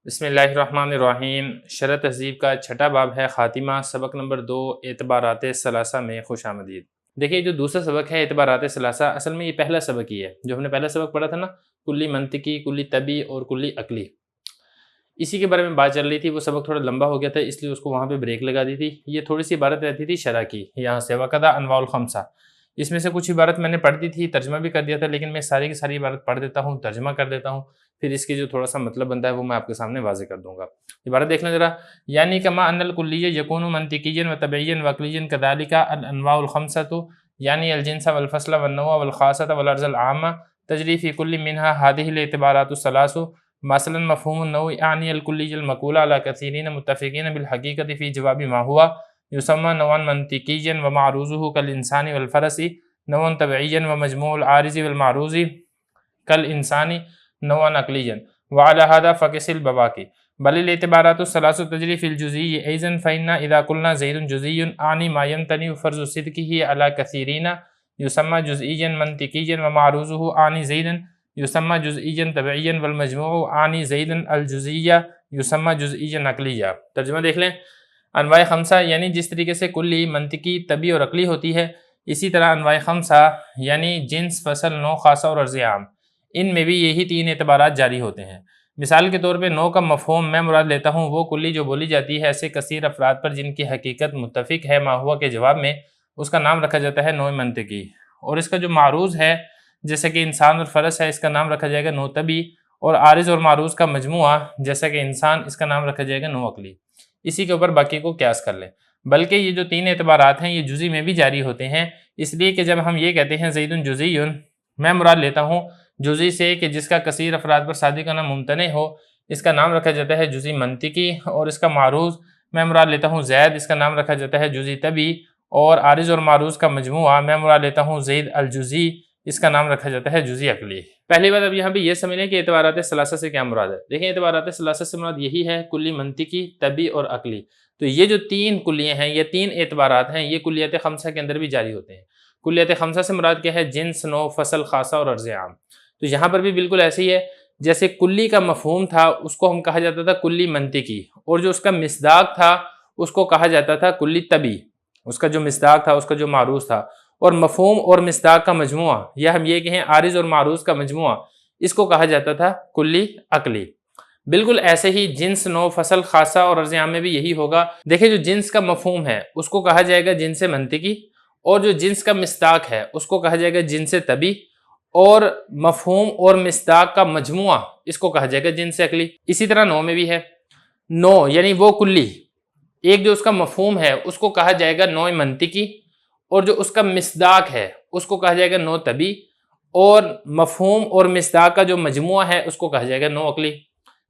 بسم اللہ الرحمن الرحیم۔ شرح تہذیب کا چھٹا باب ہے خاتمہ، سبق نمبر 2 اعتبارات ثلاثہ میں خوش آمدید۔ دیکھیے جو دوسرا سبق ہے اعتبارات ثلاثہ، اصل میں یہ پہلا سبق ہی ہے جو ہم نے پہلا سبق پڑھا تھا نا، کلی منطقی، کلی طبی اور کلی عقلی، اسی کے بارے میں بات چل رہی تھی۔ وہ سبق تھوڑا لمبا ہو گیا تھا اس لیے اس کو وہاں پہ بریک لگا دی تھی۔ یہ تھوڑی سی عبارت رہتی تھی شرح کی یہاں سے، وقضا انواع الخمسہ، اس میں سے کچھ عبارت میں نے پڑھ دی تھی، ترجمہ بھی کر دیا تھا، لیکن میں ساری کی ساری عبارت پڑھ دیتا ہوں، ترجمہ کر دیتا ہوں، پھر اس کی جو تھوڑا سا مطلب بنتا ہے وہ میں آپ کے سامنے واضح کر دوں گا۔ عبارت دیکھ لیں ذرا، یعنی کما ان الکلیہ یکون منطقیا و طبعیا و عقلیا کذالک الانواع الخمسۃ، یعنی الجنس والفصل والنوع والخاصۃ والعرض العامہ تجری فی کل منها هذه الاعتبارات الثلاث، مثلا مفہوم النوع یعنی الکلی المقول علی کثیرین متفقین بالحقیقۃ فی جواب ما هو یسمى نوعا منطقیا ومعروضه كالانسان والفرس، نوعا طبعیا ومجموع العارض والمعروض كالانسان نوعا عقلیا، وعلى هذا فقس البواقي، بل الاعتبارات الثلاث تجري في الجزئي ايضا، فإن اذا قلنا زيد جزئي اعني ما يمتنع فرض صدقه على كثيرين يسمى جزئيا منطقيا، ومعروضه اعني زيدا يسمى جزئيا طبعيا، والمجموع اعني زيدا الجزئية يسمى جزئيا عقليا۔ ترجمہ دیکھ لیں، انواع خمسہ یعنی جس طریقے سے کلی، منطقی، طبی اور عقلی ہوتی ہے، اسی طرح انواع خمسہ یعنی جنس، فصل، نوع، خاصہ اور عرض عام، ان میں بھی یہی تین اعتبارات جاری ہوتے ہیں۔ مثال کے طور پہ نوع کا مفہوم میں مراد لیتا ہوں وہ کلی جو بولی جاتی ہے ایسے کثیر افراد پر جن کی حقیقت متفق ہے ما ہوا کے جواب میں، اس کا نام رکھا جاتا ہے نوع منطقی، اور اس کا جو معروض ہے جیسے کہ انسان اور فرس ہے، اس کا نام رکھا جائے گا نوع طبی، اور عارض اور معروض کا مجموعہ جیسا کہ انسان، اس کا نام رکھا جائے گا نوع عقلی۔ اسی کے اوپر باقی کو قیاس کر لیں۔ بلکہ یہ جو تین اعتبارات ہیں یہ جزئی میں بھی جاری ہوتے ہیں، اس لیے کہ جب ہم یہ کہتے ہیں زید جزئی، میں مراد لیتا ہوں جزئی سے کہ جس کا کثیر افراد پر صادقانہ ممتنع ہو، اس کا نام رکھا جاتا ہے جزئی منطقی، اور اس کا معروض میں مراد لیتا ہوں زید، اس کا نام رکھا جاتا ہے جزئی طبی، اور عارض اور معروض کا مجموعہ میں مراد لیتا ہوں زید الجزئی، اس کا نام رکھا جاتا ہے جزئی عقلی۔ پہلی بات اب یہاں پہ یہ سمجھ لیں کہ اعتبارات ثلاثہ سے کیا مراد ہے۔ دیکھیں اعتبارات ثلاثہ سے مراد یہی ہے کلی، منطقی، طبی اور عقلی۔ تو یہ جو تین کلیے ہیں، یہ تین اعتبارات ہیں، یہ کلیات خمسہ کے اندر بھی جاری ہوتے ہیں۔ کلیات خمسہ سے مراد کیا ہے؟ جنس، نوع، فصل، خاصہ اور عرض عام۔ تو یہاں پر بھی بالکل ایسے ہی ہے، جیسے کلی کا مفہوم تھا اس کو ہم کہا جاتا تھا کلی منطقی، اور جو اس کا مصداق تھا اس کو کہا جاتا تھا کلی طبی، اس کا جو مصداق تھا، اس کا جو معروض تھا، اور مفہوم اور مصداق کا مجموعہ، یا ہم یہ کہیں عارض اور معروض کا مجموعہ، اس کو کہا جاتا تھا کلی عقلی۔ بالکل ایسے ہی جنس، نوع، فصل، خاصہ اور عرض عام میں بھی یہی ہوگا۔ دیکھیں جو جنس کا مفہوم ہے اس کو کہا جائے گا جنس منطقی، اور جو جنس کا مصداق ہے اس کو کہا جائے گا جنس طبی، اور مفہوم اور مصداق کا مجموعہ اس کو کہا جائے گا جنس عقلی۔ اسی طرح نوع میں بھی ہے، نوع یعنی وہ کلی، ایک جو اس کا مفہوم ہے اس کو کہا جائے گا نوع منطقی، اور جو اس کا مصداق ہے اس کو کہا جائے گا نوع طبی، اور مفہوم اور مصداق کا جو مجموعہ ہے اس کو کہا جائے گا نوع عقلی۔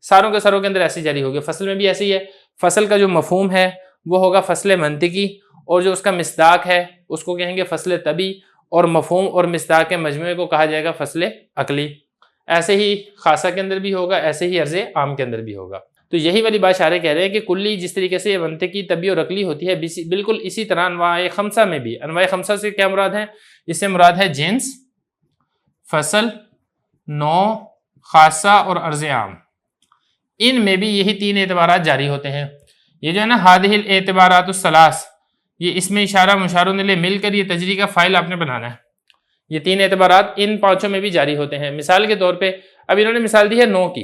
ساروں کے ساروں کے اندر ایسے جاری ہوگی۔ فصل میں بھی ایسے ہی ہے، فصل کا جو مفہوم ہے وہ ہوگا فصل منطقی، اور جو اس کا مصداق ہے اس کو کہیں گے فصل طبی، اور مفہوم اور مصداق کے مجموعے کو کہا جائے گا فصل عقلی۔ ایسے ہی خاصہ کے اندر بھی ہوگا، ایسے ہی عرض عام کے اندر بھی ہوگا۔ تو یہی والی بات شارح کہہ رہے ہیں کہ کلی جس طریقے سے منطقی، طبی اور عقلی ہوتی ہے، بالکل اسی طرح انواع خمسہ میں بھی۔ انواع خمسہ سے کیا مراد ہے؟ اس سے مراد ہے جنس، فصل، نوع، خاصہ اور عرض عام، ان میں بھی یہی تین اعتبارات جاری ہوتے ہیں۔ یہ جو ہے نا هذه الاعتبارات الثلاث، یہ اس میں اشارہ مشارون الیہ مل کر یہ تجری کا فائل آپ نے بنانا ہے۔ یہ تین اعتبارات ان پانچوں میں بھی جاری ہوتے ہیں۔ مثال کے طور پہ اب انہوں نے مثال دی ہے نوع کی،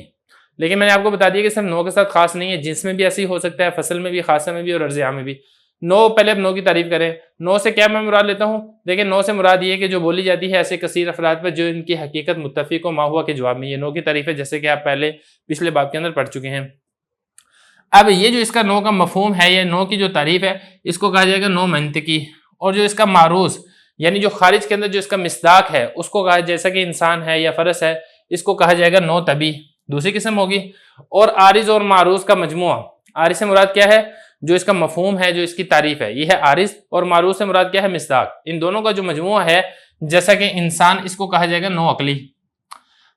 لیکن میں نے آپ کو بتا دیا کہ صرف نوع کے ساتھ خاص نہیں ہے، جنس میں بھی ایسے ہی ہو سکتا ہے، فصل میں بھی، خاصہ میں بھی، اور عرض عام میں بھی۔ نوع، پہلے اب نوع کی تعریف کریں۔ نوع سے کیا میں مراد لیتا ہوں؟ دیکھیں نوع سے مراد یہ ہے کہ جو بولی جاتی ہے ایسے کثیر افراد پر جو ان کی حقیقت متفق ہو ما ہوا کے جواب میں، یہ نوع کی تعریف ہے، جیسے کہ آپ پہلے پچھلے باب کے اندر پڑھ چکے ہیں۔ اب یہ جو اس کا نوع کا مفہوم ہے، یہ نوع کی جو تعریف ہے، اس کو کہا جائے گا نوع منطقی، اور جو اس کا معروض یعنی جو خارج کے اندر جو اس کا مصداق ہے اس کو کہا جیسا کہ انسان ہے یا فرس ہے، اس کو کہا جائے گا نوع طبی، دوسری قسم ہوگی۔ اور عارض اور معروض کا مجموعہ، عارض سے مراد کیا ہے؟ جو اس کا مفہوم ہے، جو اس کی تعریف ہے، یہ ہے عارض، اور معروض سے مراد کیا ہے؟ مصداق۔ ان دونوں کا جو مجموعہ ہے جیسا کہ انسان، اس کو کہا جائے گا نوع عقلی۔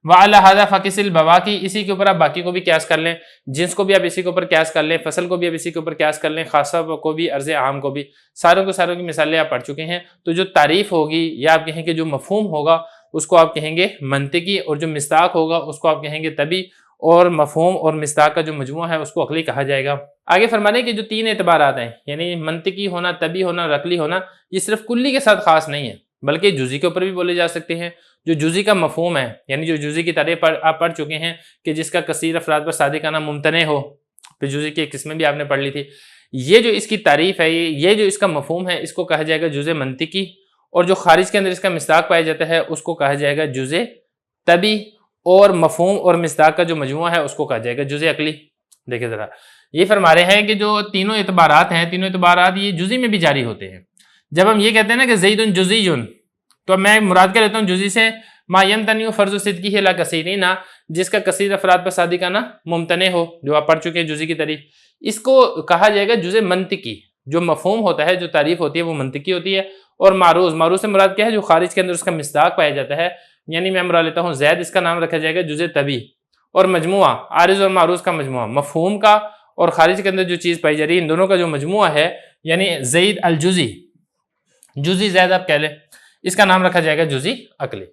وعلی ھذا فقس البواقی، اسی کے اوپر آپ باقی کو بھی قیاس کر لیں، جنس کو بھی آپ اسی کے اوپر قیاس کر لیں، فصل کو بھی آپ اسی کے اوپر قیاس کر لیں، خاصہ کو بھی، عرض عام کو بھی، ساروں کی مثالیں آپ پڑھ چکے ہیں۔ تو جو تعریف ہوگی یا آپ کہیں کہ جو مفہوم ہوگا اس کو آپ کہیں گے منطقی، اور جو مصداق ہوگا اس کو آپ کہیں گے طبی، اور مفہوم اور مصداق کا جو مجموعہ ہے اس کو عقلی کہا جائے گا۔ آگے فرما رہے ہیں کہ جو 3 اعتبارات ہیں یعنی منطقی ہونا، طبی ہونا اور عقلی ہونا، یہ صرف کلی کے ساتھ خاص نہیں ہے بلکہ جزئی کے اوپر بھی بولے جا سکتے ہیں۔ جو جزئی کا مفہوم ہے یعنی جو جزئی کی تعریف آپ پڑھ چکے ہیں کہ جس کا کثیر افراد پر صادقانہ ممتنع ہو، پھر جزئی کی قسمیں بھی آپ نے پڑھ لی تھی۔ یہ جو اس کی تعریف ہے، یہ جو اس کا مفہوم ہے، اس کو کہا جائے گا جزء منطقی، اور جو خارج کے اندر اس کا مصداق پایا جاتا ہے اس کو کہا جائے گا جزء طبی، اور مفہوم اور مصداق کا جو مجموعہ ہے اس کو کہا جائے گا جزء عقلی۔ دیکھیں ذرا، یہ فرما رہے ہیں کہ جو تینوں اعتبارات ہیں، تینوں اعتبارات یہ جزئی میں بھی جاری ہوتے ہیں۔ جب ہم یہ کہتے ہیں نا کہ زید جزئی، تو میں مراد کر لیتا ہوں جزئی سے ما یمتنع فرض صدقہ لا کثیرین، جس کا کثیر افراد پر صادقانہ ممتنع ہو، جو آپ پڑھ چکے ہیں جزئی کی تعریف۔ اس کو کہا جائے گا جزء منطقی، جو مفہوم ہوتا ہے، جو تعریف ہوتی ہے وہ منطقی ہوتی ہے۔ اور معروض سے مراد کیا ہے؟ جو خارج کے اندر اس کا مصداق پایا جاتا ہے، یعنی میں مراد لیتا ہوں زید، اس کا نام رکھا جائے گا جزء طبی۔ اور مجموعہ عارض اور معروض کا مجموعہ، مفہوم کا اور خارج کے اندر جو چیز پائی جا رہی ہے، ان دونوں کا جو مجموعہ ہے یعنی زید الجزئی، جزئی زید آپ کہہ لیں، اس کا نام رکھا جائے گا جزئی عقلی۔